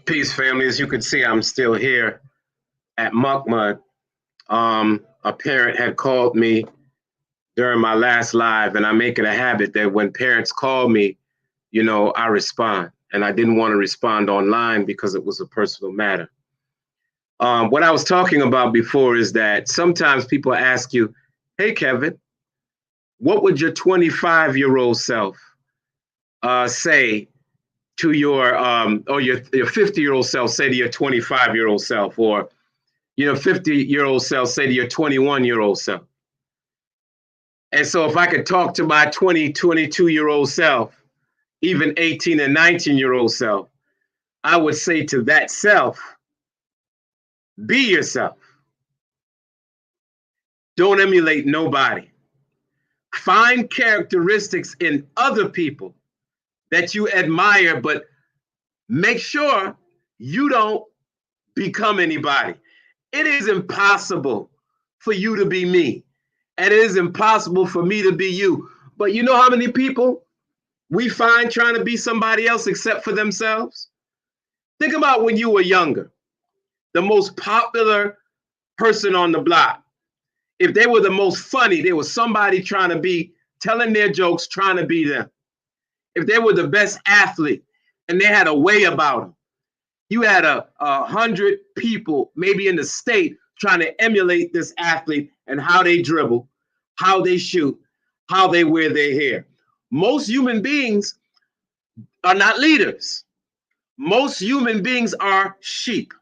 Peace, family. As you can see, I'm still here at Muckmud. A parent had called me during my last live, and I make it a habit that when parents call me, I respond. And I didn't want to respond online because it was a personal matter. What I was talking about before is that sometimes people ask you, hey, Kevin, what would your 25-year-old self say to or your 50-year-old self say to your 25-year-old self, or 50-year-old self say to your 21-year-old self? And so if I could talk to my 22-year-old self, even 18 and 19-year-old self, I would say to that self, be yourself. Don't emulate nobody. Find characteristics in other people that you admire, but make sure you don't become anybody. It is impossible for you to be me, and it is impossible for me to be you. But you know how many people we find trying to be somebody else except for themselves? Think about when you were younger, the most popular person on the block. If they were the most funny, there was somebody trying to be, telling their jokes, trying to be them. If they were the best athlete and they had a way about them, you had 100 people, maybe in the state, trying to emulate this athlete and how they dribble, how they shoot, how they wear their hair. Most human beings are not leaders. Most human beings are sheep.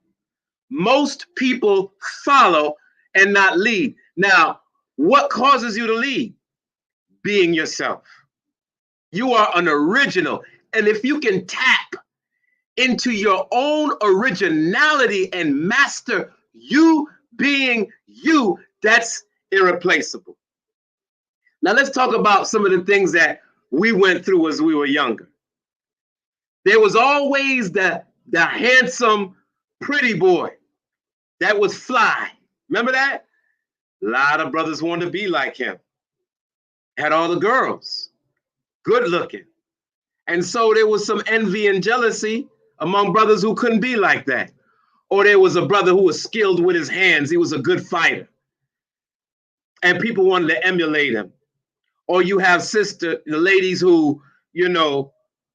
Most people follow and not lead. Now, what causes you to lead? Being yourself. You are an original. And if you can tap into your own originality and master you being you, that's irreplaceable. Now let's talk about some of the things that we went through as we were younger. There was always the handsome, pretty boy that was fly. Remember that? A lot of brothers wanted to be like him. Had all the girls, good looking. And so there was some envy and jealousy among brothers who couldn't be like that. Or there was a brother who was skilled with his hands. He was a good fighter. And people wanted to emulate him. Or you have the ladies who,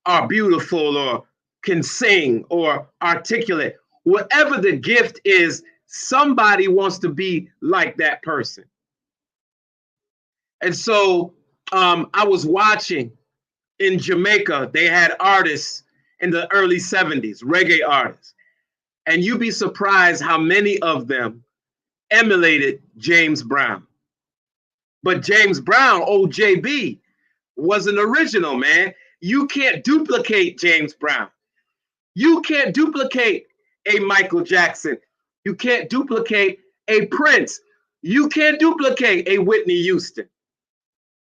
are beautiful or can sing or articulate. Whatever the gift is, somebody wants to be like that person. And so I was watching in Jamaica, they had artists in the early 70s, reggae artists. And you'd be surprised how many of them emulated James Brown. But James Brown, OJB, was an original, man. You can't duplicate James Brown. You can't duplicate a Michael Jackson. You can't duplicate a Prince. You can't duplicate a Whitney Houston.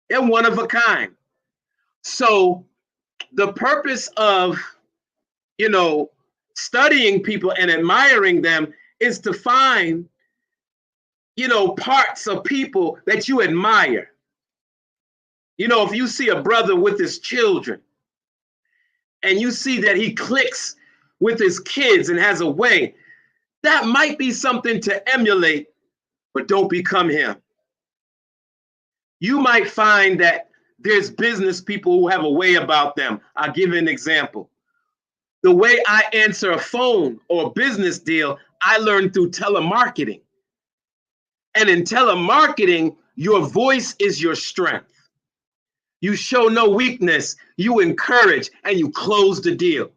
They're one of a kind. So the purpose of, studying people and admiring them is to find, parts of people that you admire. If you see a brother with his children and you see that he clicks with his kids and has a way, that might be something to emulate, but don't become him. You might find that there's business people who have a way about them. I'll give you an example. The way I answer a phone or a business deal, I learned through telemarketing. And in telemarketing, your voice is your strength. You show no weakness, you encourage, and you close the deal.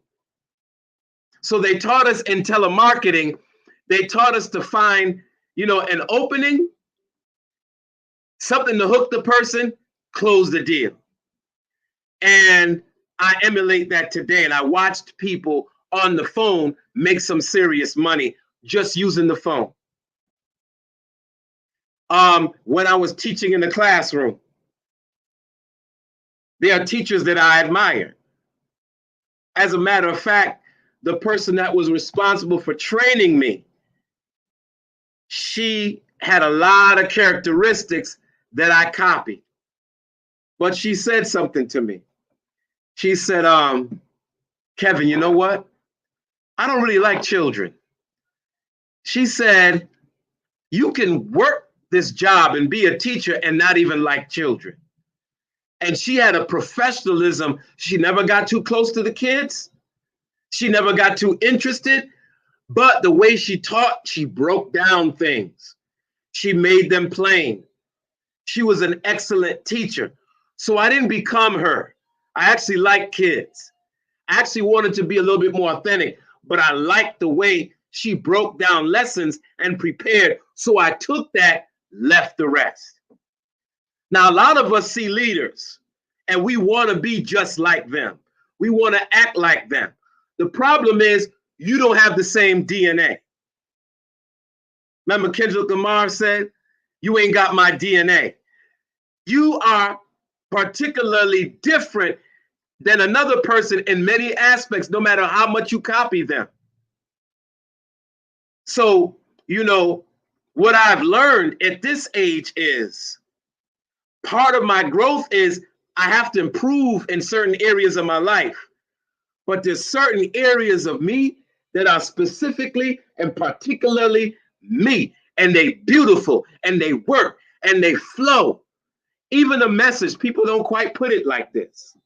So they taught us in telemarketing, they taught us to find, an opening, something to hook the person, close the deal. And I emulate that today. And I watched people on the phone make some serious money just using the phone. When I was teaching in the classroom, there are teachers that I admire. As a matter of fact, the person that was responsible for training me, she had a lot of characteristics that I copied. But she said something to me. She said, Kevin, you know what? I don't really like children. She said, you can work this job and be a teacher and not even like children. And she had a professionalism. She never got too close to the kids. She never got too interested. But the way she taught, she broke down things. She made them plain. She was an excellent teacher. So I didn't become her. I actually like kids. I actually wanted to be a little bit more authentic, but I liked the way she broke down lessons and prepared. So I took that, left the rest. Now, a lot of us see leaders and we want to be just like them. We want to act like them. The problem is you don't have the same DNA. Remember Kendrick Lamar said, you ain't got my DNA. You are particularly different than another person in many aspects, no matter how much you copy them. So, what I've learned at this age is part of my growth is I have to improve in certain areas of my life. But there's certain areas of me that are specifically and particularly me. And they beautiful and they work and they flow. Even the message, people don't quite put it like this.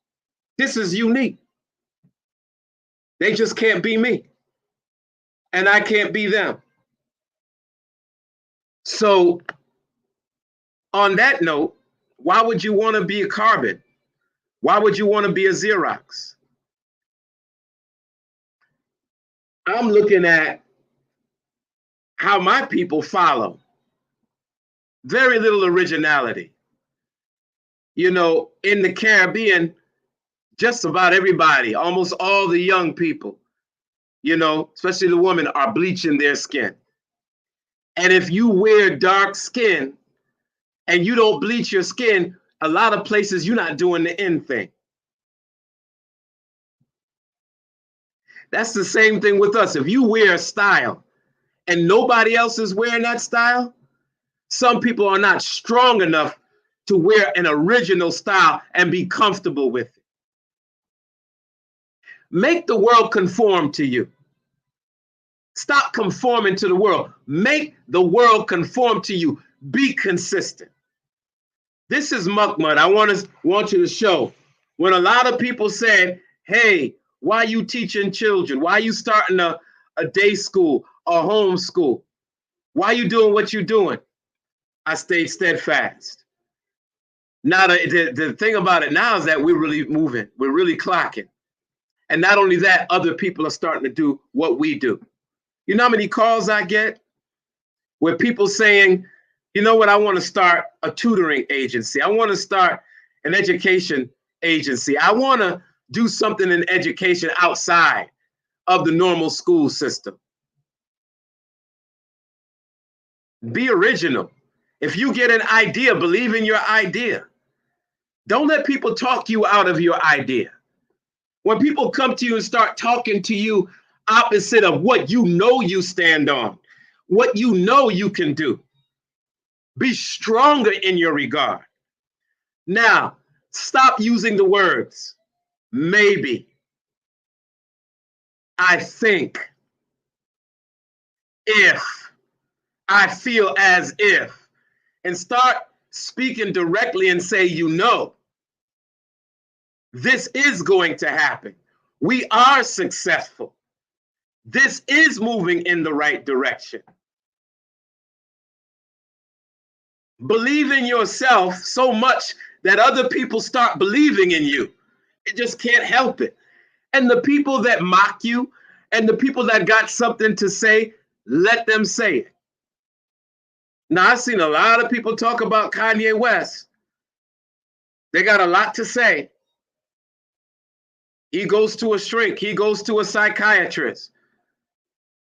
This is unique. They just can't be me. And I can't be them. So on that note, why would you want to be a Carbon? Why would you want to be a Xerox? I'm looking at how my people follow. Very little originality. In the Caribbean, just about everybody, almost all the young people, especially the women, are bleaching their skin. And if you wear dark skin and you don't bleach your skin, a lot of places you're not doing the in thing. That's the same thing with us. If you wear a style and nobody else is wearing that style, some people are not strong enough to wear an original style and be comfortable with it. Make the world conform to you. Stop conforming to the world. Make the world conform to you. Be consistent. This is Muhammad. I want you to show. When a lot of people said, hey, why are you teaching children? Why are you starting a day school, a home school? Why are you doing what you're doing? I stayed steadfast. Now, the thing about it now is that we're really moving. We're really clocking. And not only that, other people are starting to do what we do. You know how many calls I get where people saying, you know what, I want to start a tutoring agency. I want to start an education agency. I want to do something in education outside of the normal school system. Be original. If you get an idea, believe in your idea. Don't let people talk you out of your idea. When people come to you and start talking to you opposite of what you stand on, what you can do, be stronger in your regard. Now, stop using the words maybe, I think, if, I feel as if, and start speaking directly and say, this is going to happen. We are successful. This is moving in the right direction. Believe in yourself so much that other people start believing in you. It just can't help it. And the people that mock you and the people that got something to say, let them say it. Now, I've seen a lot of people talk about Kanye West. They got a lot to say. He goes to a shrink. He goes to a psychiatrist.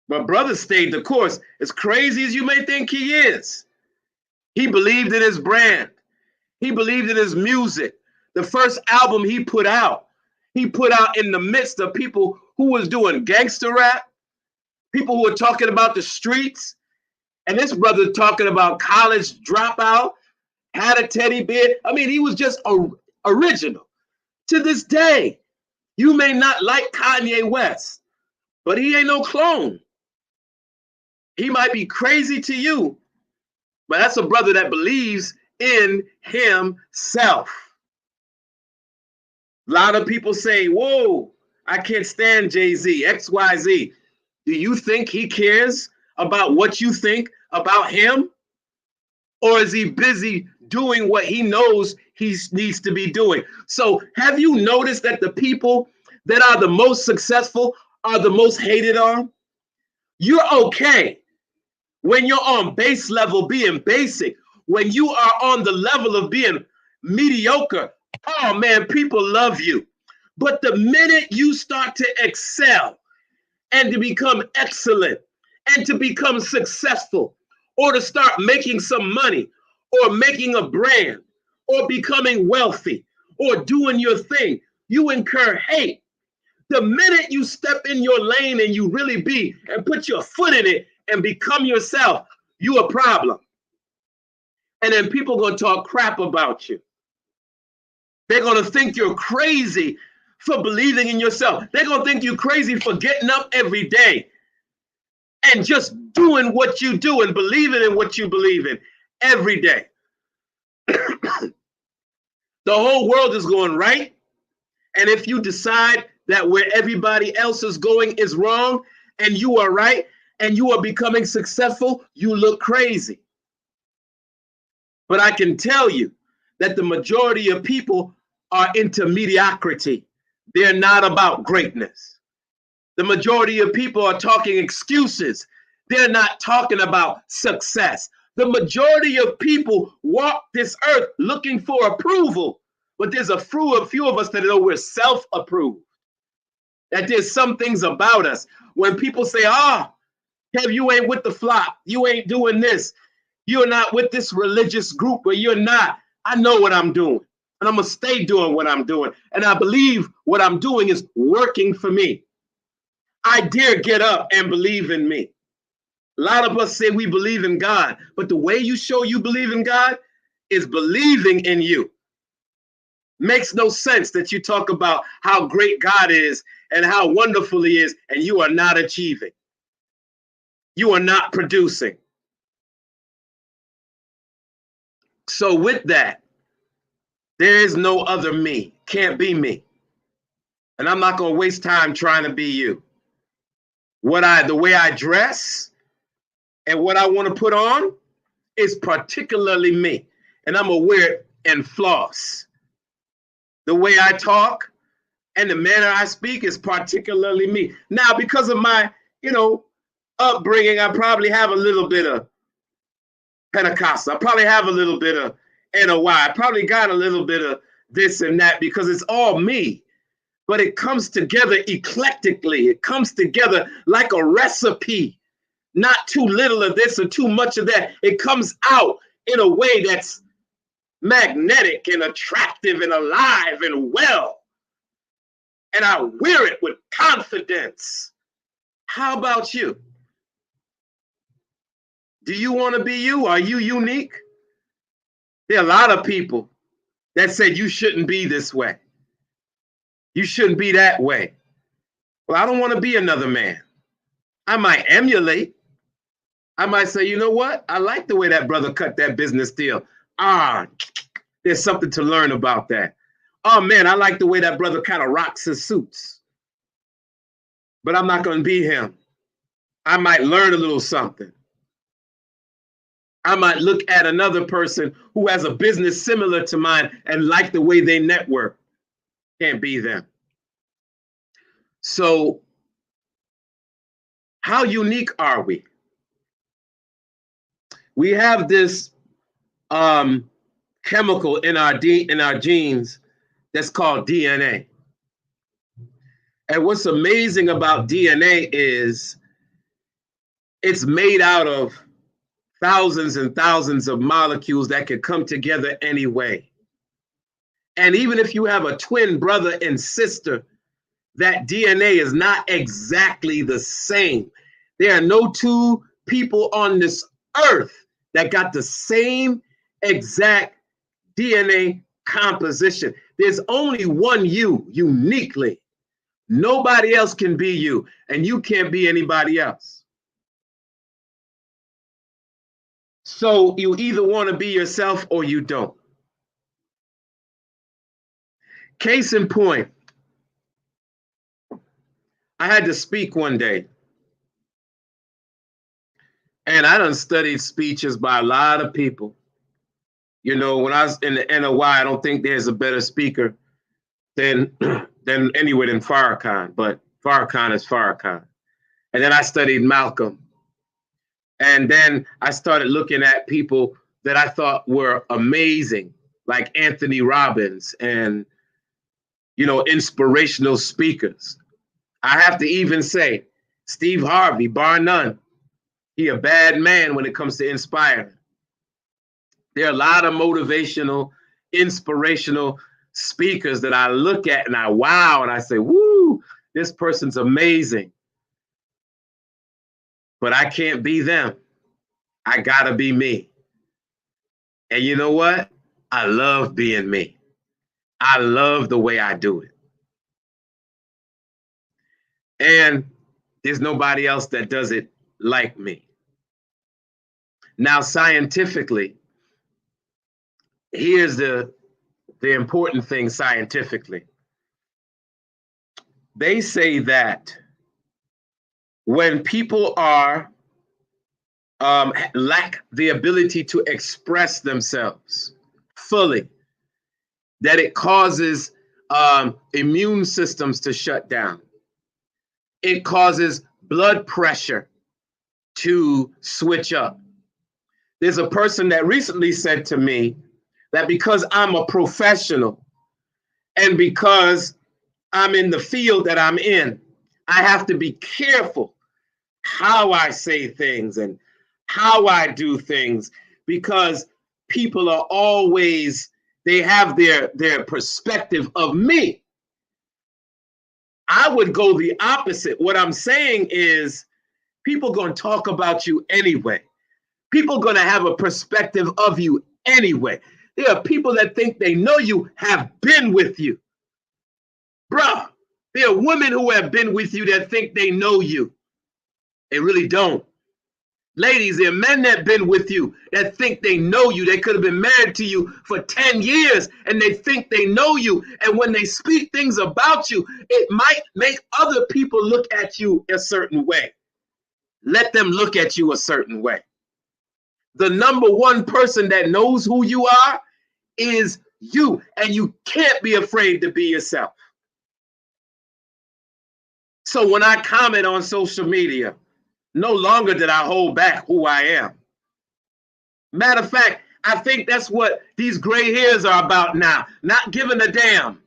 But brother stayed the course. As crazy as you may think he is, he believed in his brand. He believed in his music. The first album he put out in the midst of people who was doing gangster rap, people who were talking about the streets, and this brother talking about college dropout, had a teddy bear. I mean, he was just original. To this day, you may not like Kanye West, but he ain't no clone. He might be crazy to you, but that's a brother that believes in himself. A lot of people say, whoa, I can't stand Jay-Z, XYZ. Do you think he cares about what you think about him? Or is he busy doing what he knows he needs to be doing? So have you noticed that the people that are the most successful are the most hated on? You're okay when you're on base level being basic. When you are on the level of being mediocre, oh man, people love you. But the minute you start to excel and to become excellent and to become successful, or to start making some money, or making a brand, or becoming wealthy, or doing your thing, you incur hate. The minute you step in your lane and you really be and put your foot in it and become yourself, you a problem. And then people are going to talk crap about you. They're going to think you're crazy for believing in yourself. They're going to think you're crazy for getting up every day and just doing what you do and believing in what you believe in every day. The whole world is going right. And if you decide that where everybody else is going is wrong and you are right and you are becoming successful, you look crazy. But I can tell you that the majority of people are into mediocrity. They're not about greatness. The majority of people are talking excuses. They're not talking about success. The majority of people walk this earth looking for approval, but there's a few of us that know we're self-approved. That there's some things about us. When people say, oh, Kev, you ain't with the flock. You ain't doing this. You're not with this religious group, or you're not. I know what I'm doing, and I'm going to stay doing what I'm doing. And I believe what I'm doing is working for me. I dare get up and believe in me. A lot of us say we believe in God, but the way you show you believe in God is believing in you. Makes no sense that you talk about how great God is and how wonderful he is, and you are not achieving. You are not producing. So with that, there is no other me. Can't be me. And I'm not going to waste time trying to be you. The way I dress and what I want to put on is particularly me. And I'm going to wear it and floss. The way I talk and the manner I speak is particularly me. Now, because of my, upbringing, I probably have a little bit of Pentecostal. I probably have a little bit of NOI. I probably got a little bit of this and that because it's all me. But it comes together eclectically. It comes together like a recipe. Not too little of this or too much of that. It comes out in a way that's magnetic and attractive and alive and well. And I wear it with confidence. How about you? Do you want to be you? Are you unique? There are a lot of people that said you shouldn't be this way. You shouldn't be that way. Well, I don't want to be another man. I might emulate. I might say, you know what? I like the way that brother cut that business deal. There's something to learn about that. Oh, man, I like the way that brother kind of rocks his suits. But I'm not going to be him. I might learn a little something. I might look at another person who has a business similar to mine and like the way they network. Can't be them. So how unique are we? We have this chemical in our genes that's called DNA. And what's amazing about DNA is it's made out of thousands and thousands of molecules that can come together anyway. And even if you have a twin brother and sister, that DNA is not exactly the same. There are no two people on this earth that got the same exact DNA composition. There's only one you uniquely, Nobody else can be you, and you can't be anybody else. So you either want to be yourself or you don't. Case in point, I had to speak one day, and I done studied speeches by a lot of people. You know, when I was in the NOI, I don't think there's a better speaker than than anywhere than Farrakhan, but Farrakhan is Farrakhan. And then I studied Malcolm. And then I started looking at people that I thought were amazing, like Anthony Robbins and, you know, inspirational speakers. I have to even say Steve Harvey, bar none. He a bad man when it comes to inspiring. There are a lot of motivational, inspirational speakers that I look at and I wow, and I say, woo, this person's amazing. But I can't be them. I gotta be me. And you know what? I love being me. I love the way I do it. And there's nobody else that does it like me. Now, scientifically, here's the important thing scientifically. They say that when people are lack the ability to express themselves fully, that it causes immune systems to shut down. It causes blood pressure to switch up. There's a person that recently said to me that because I'm a professional and because I'm in the field that I'm in, I have to be careful how I say things and how I do things, because people are always, they have their perspective of me. I would go the opposite. What I'm saying is people going to talk about you anyway. People going to have a perspective of you anyway. There are people that think they know you, have been with you. Bruh, there are women who have been with you that think they know you. They really don't. Ladies, there are men that have been with you that think they know you. They could have been married to you for 10 years and they think they know you. And when they speak things about you, it might make other people look at you a certain way. Let them look at you a certain way. The number one person that knows who you are is you, and you can't be afraid to be yourself. So when I comment on social media, no longer did I hold back who I am. Matter of fact, I think that's what these gray hairs are about now. Not giving a damn.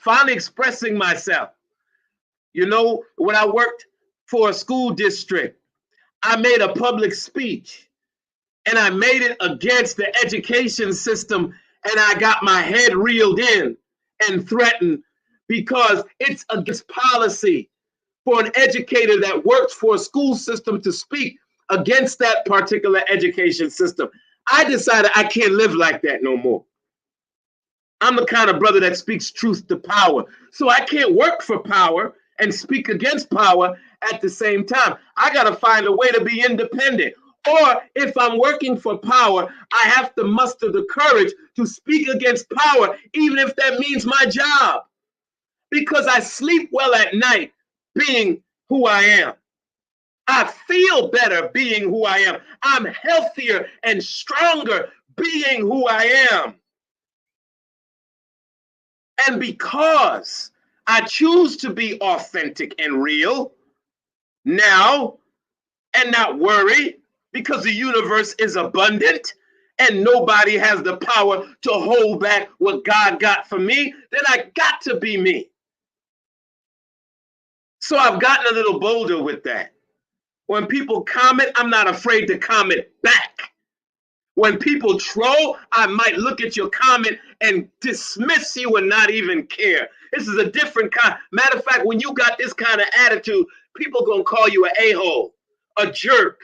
Finally expressing myself. You know, when I worked for a school district, I made a public speech and I made it against the education system, and I got my head reeled in and threatened because it's against policy for an educator that works for a school system to speak against that particular education system. I decided I can't live like that no more. I'm the kind of brother that speaks truth to power. So I can't work for power and speak against power at the same time. I got to find a way to be independent. Or if I'm working for power, I have to muster the courage to speak against power, even if that means my job. Because I sleep well at night being who I am. I feel better being who I am. I'm healthier and stronger being who I am. And because I choose to be authentic and real now and not worry, because the universe is abundant and nobody has the power to hold back what God got for me, then I got to be me. So I've gotten a little bolder with that. When people comment, I'm not afraid to comment back. When people troll, I might look at your comment and dismiss you and not even care. This is a different kind. Matter of fact, when you got this kind of attitude, people gonna call you an a-hole, a jerk.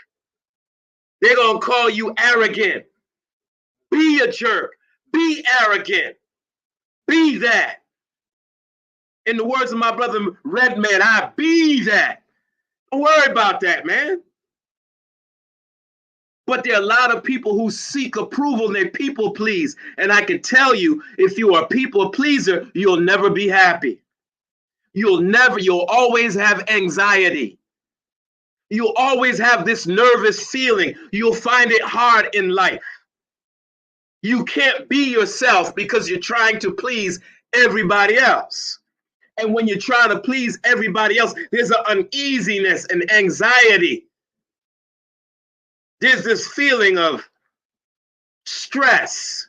They're gonna call you arrogant. Be a jerk. Be arrogant. Be that. In the words of my brother Redman, I be that. Don't worry about that, man. But there are a lot of people who seek approval and they people please. And I can tell you, if you are a people pleaser, you'll never be happy. You'll always have anxiety. You'll always have this nervous feeling. You'll find it hard in life. You can't be yourself because you're trying to please everybody else. And when you're trying to please everybody else, there's an uneasiness and anxiety. There's this feeling of stress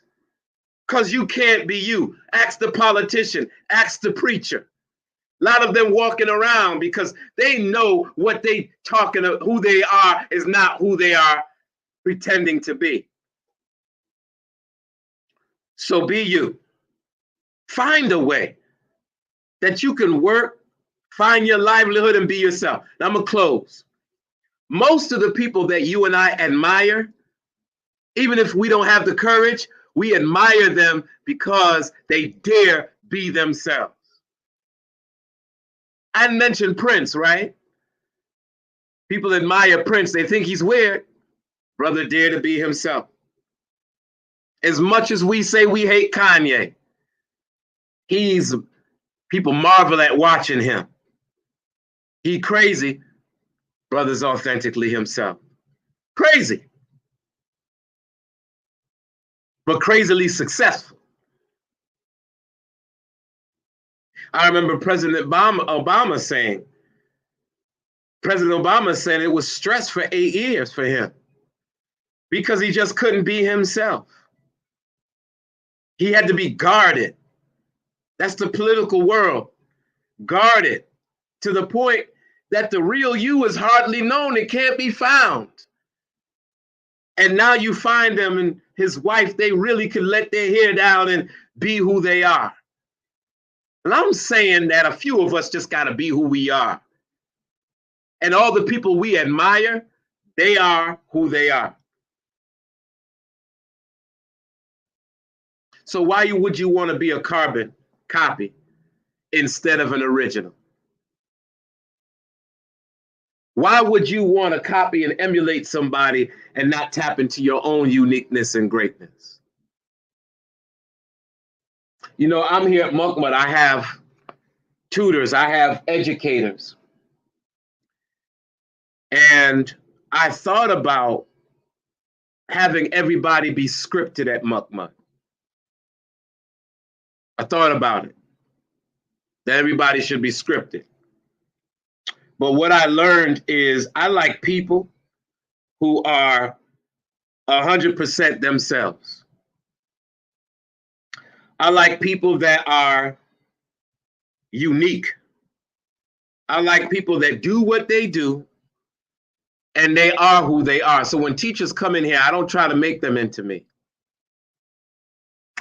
because you can't be you. Ask the politician, ask the preacher. A lot of them walking around because they know what they talking about, who they are is not who they are pretending to be. So be you. Find a way that you can work, find your livelihood, and be yourself. Now I'm going to close. Most of the people that you and I admire, even if we don't have the courage, we admire them because they dare be themselves. I mentioned Prince, right? People admire Prince. They think he's weird. Brother dared to be himself. As much as we say we hate Kanye, people marvel at watching him. He crazy. Brother's authentically himself. Crazy. But crazily successful. I remember President Obama saying it was stress for 8 years for him because he just couldn't be himself. He had to be guarded. That's the political world. Guarded to the point that the real you is hardly known. It can't be found. And now you find them and his wife, they really could let their hair down and be who they are. And I'm saying that a few of us just got to be who we are. And all the people we admire, they are who they are. So why would you want to be a carbon copy instead of an original? Why would you want to copy and emulate somebody and not tap into your own uniqueness and greatness? You know, I'm here at Monkmud. I have tutors, I have educators. And I thought about having everybody be scripted at Monkmud. I thought about it, that everybody should be scripted. But what I learned is I like people who are 100% themselves. I like people that are unique. I like people that do what they do and they are who they are. So when teachers come in here, I don't try to make them into me.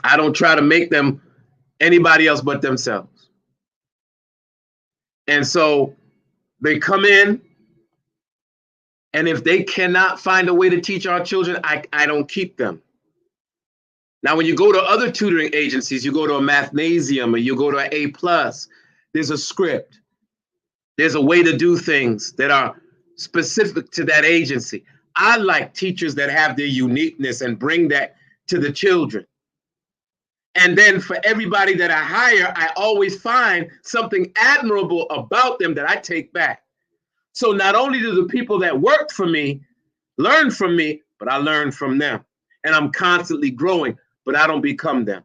I don't try to make them anybody else but themselves. And so they come in, and if they cannot find a way to teach our children, I don't keep them. Now, when you go to other tutoring agencies, you go to a Mathnasium or you go to an A+, there's a script. There's a way to do things that are specific to that agency. I like teachers that have their uniqueness and bring that to the children. And then for everybody that I hire, I always find something admirable about them that I take back. So not only do the people that work for me learn from me, but I learn from them. And I'm constantly growing, but I don't become them.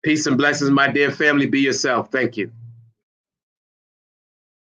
Peace and blessings, my dear family. Be yourself. Thank you.